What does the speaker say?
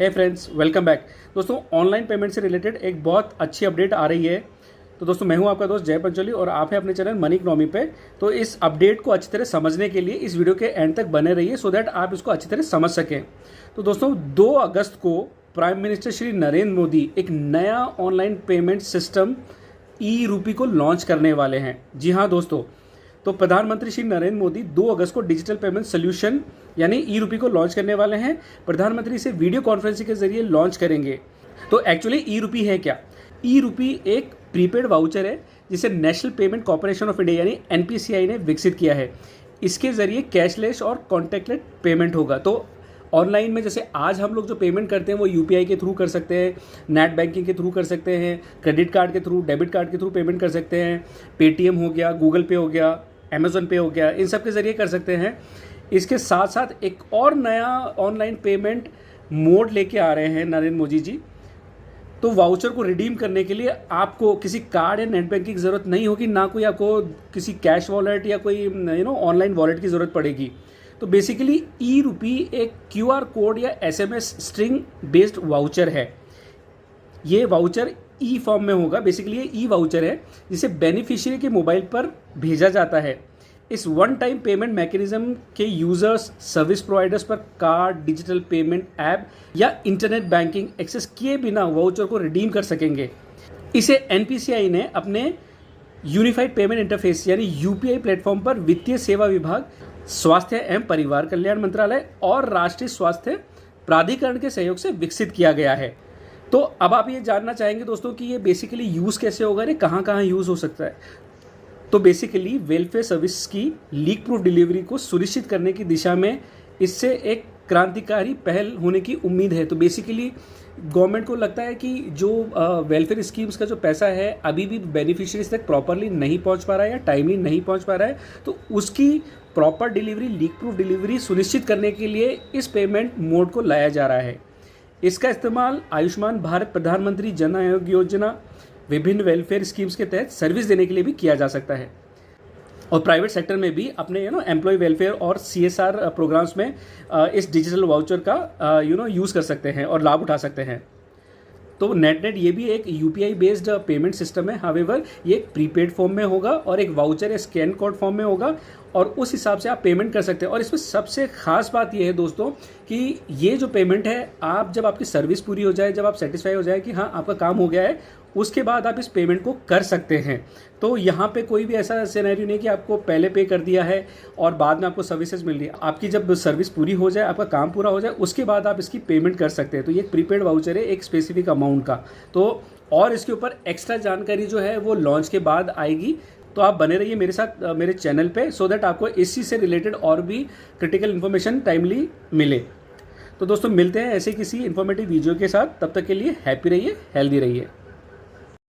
हे friends, welcome back. दोस्तों, online payment से related एक बहुत अच्छी अपडेट आ रही है। तो दोस्तों, मैं हूं आपका दोस्त जय पंचोली और आप हैं अपने चैनल मनी इकोनॉमी पे। तो इस अपडेट को अच्छी तरह समझने के लिए इस वीडियो के एंड तक बने रहिए सो दैट आप इसको अच्छी तरह समझ सकें। तो दोस्तों, 2 अगस्त को प्राइम मिनिस्टर श्री नरेंद्र मोदी एक नया ऑनलाइन पेमेंट सिस्टम ई रूपी को लॉन्च करने वाले हैं। जी हाँ दोस्तों, तो प्रधानमंत्री श्री नरेंद्र मोदी 2 अगस्त को डिजिटल पेमेंट सोल्यूशन यानी ई रूपी को लॉन्च करने वाले हैं। प्रधानमंत्री इसे वीडियो कॉन्फ्रेंसिंग के जरिए लॉन्च करेंगे। तो एक्चुअली ई रूपी है क्या? ई रूपी एक प्रीपेड वाउचर है जिसे national payment corporation of India यानी एनपीसीआई ने विकसित किया है। इसके जरिए कैशलेस और कॉन्टैक्टलेस पेमेंट होगा। तो ऑनलाइन में जैसे आज हम लोग जो पेमेंट करते हैं वो यूपीआई के थ्रू कर सकते हैं, नेट बैंकिंग के थ्रू कर सकते हैं, क्रेडिट कार्ड के थ्रू, डेबिट कार्ड के थ्रू पेमेंट कर सकते हैं, पेटीएम हो गया, गूगल पे हो गया, अमेज़न पे हो गया, इन सब के ज़रिए कर सकते हैं। इसके साथ साथ एक और नया ऑनलाइन पेमेंट मोड लेके आ रहे हैं नरेंद्र मोदी जी। तो वाउचर को रिडीम करने के लिए आपको किसी कार्ड या नेट बैंकिंग की ज़रूरत नहीं होगी, ना कोई आपको किसी कैश वॉलेट या कोई ऑनलाइन वॉलेट की ज़रूरत पड़ेगी। तो बेसिकली ई रूपी एक क्यूआर कोड या एसएमएस स्ट्रिंग बेस्ड वाउचर है। ये वाउचर ई फॉर्म में होगा। बेसिकली ये ई वाउचर है जिसे बेनिफिशियरी के मोबाइल पर भेजा जाता है। इस वन टाइम पेमेंट मैकेनिज्म के यूजर्स सर्विस प्रोवाइडर्स पर कार्ड, डिजिटल पेमेंट ऐप या इंटरनेट बैंकिंग एक्सेस किए बिना वाउचर को रिडीम कर सकेंगे। इसे एनपीसीआई ने अपने यूनिफाइड पेमेंट इंटरफेस यानी यूपीआई प्लेटफॉर्म पर वित्तीय सेवा विभाग, स्वास्थ्य एवं परिवार कल्याण मंत्रालय और राष्ट्रीय स्वास्थ्य प्राधिकरण के सहयोग से विकसित किया गया है। तो अब आप ये जानना चाहेंगे दोस्तों कि ये बेसिकली यूज़ कैसे होगा, ये कहाँ कहाँ यूज़ हो सकता है। तो बेसिकली वेलफेयर सर्विस की लीक प्रूफ डिलीवरी को सुनिश्चित करने की दिशा में इससे एक क्रांतिकारी पहल होने की उम्मीद है। तो बेसिकली गवर्नमेंट को लगता है कि जो वेलफेयर स्कीम्स का जो पैसा है अभी भी बेनिफिशियरीज तक प्रॉपरली नहीं पहुंच पा रहा है या टाइमली नहीं पहुंच पा रहा है, तो उसकी proper delivery, leak proof delivery सुनिश्चित करने के लिए इस पेमेंट मोड को लाया जा रहा है। इसका इस्तेमाल आयुष्मान भारत प्रधानमंत्री जन आरोग्य योजना, विभिन्न वेलफेयर स्कीम्स के तहत सर्विस देने के लिए भी किया जा सकता है। और प्राइवेट सेक्टर में भी अपने एम्प्लॉय वेलफेयर और सीएसआर प्रोग्राम्स में इस डिजिटल वाउचर का यूज़ कर सकते हैं और लाभ उठा सकते हैं। तो नेट ये भी एक यूपीआई बेस्ड पेमेंट सिस्टम है। हावेवर ये एक प्रीपेड फॉर्म में होगा और एक वाउचर या स्कैन कोड फॉर्म में होगा और उस हिसाब से आप पेमेंट कर सकते हैं। और इसमें सबसे खास बात यह है दोस्तों कि ये जो पेमेंट है, आप जब आपकी सर्विस पूरी हो जाए, जब आप सेटिस्फाई हो जाए कि हाँ आपका काम हो गया है, उसके बाद आप इस पेमेंट को कर सकते हैं। तो यहाँ पे कोई भी ऐसा सिनेरियो नहीं कि आपको पहले पे कर दिया है और बाद में आपको सर्विसेज मिल रही है। आपकी जब सर्विस पूरी हो जाए, आपका काम पूरा हो जाए, उसके बाद आप इसकी पेमेंट कर सकते हैं। तो ये एक प्रीपेड वाउचर है एक स्पेसिफिक अमाउंट का। तो और इसके ऊपर एक्स्ट्रा जानकारी जो है वो लॉन्च के बाद आएगी। तो आप बने रहिए मेरे साथ मेरे चैनल पे सो दैट आपको इसी से रिलेटेड और भी क्रिटिकल इन्फॉर्मेशन टाइमली मिले। तो दोस्तों, मिलते हैं ऐसे किसी इन्फॉर्मेटिव वीडियो के साथ। तब तक के लिए हैप्पी रहिए, हेल्दी रहिए।